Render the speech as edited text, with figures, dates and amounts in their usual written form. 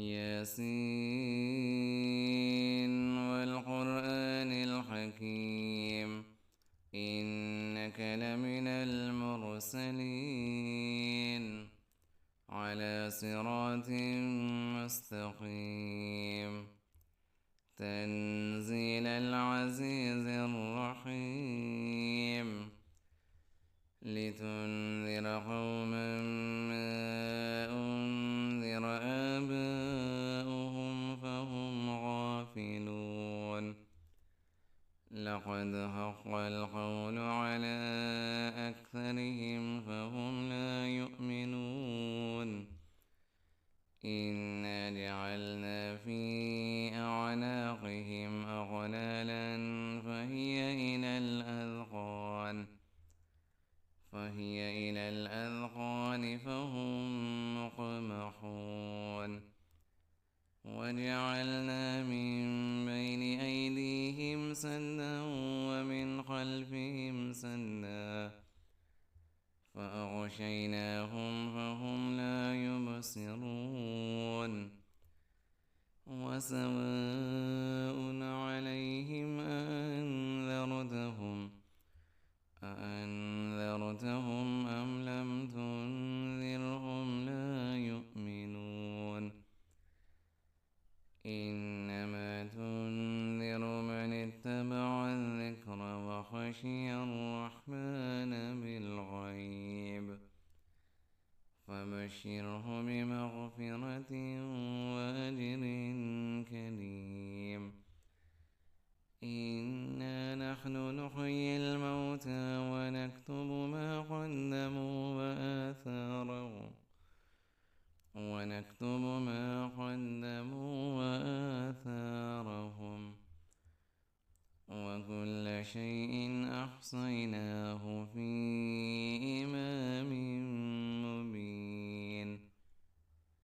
ياسين والقرآن الحكيم إنك لمن المرسلين على صراط مستقيم تنزيل العزيز الرحيم لتنذر قوما ما أنذر آباؤهم فهم غافلون لقد حق القول على أكثرهم فهم لا يؤمنون إنا جعلنا في أعناقهم أغلالا فهي إلى الأذقان فهم مقمحون وجعلنا من بين أيديهم سدا ومن خلفهم سدا فأغشيناهم فهم لا يبصرون وسواء عليهم أأنذرتهم أم لم تنذرهم لا يؤمنون إنما تنذر من اتبع الذكر وخشي الرحمن بالغيب فبشره بمغفرة وأجر كريم إنا نحن نحيي الموتى ونكتب ما قدموا وآثارهم وكل شيء أحصيناه في إمام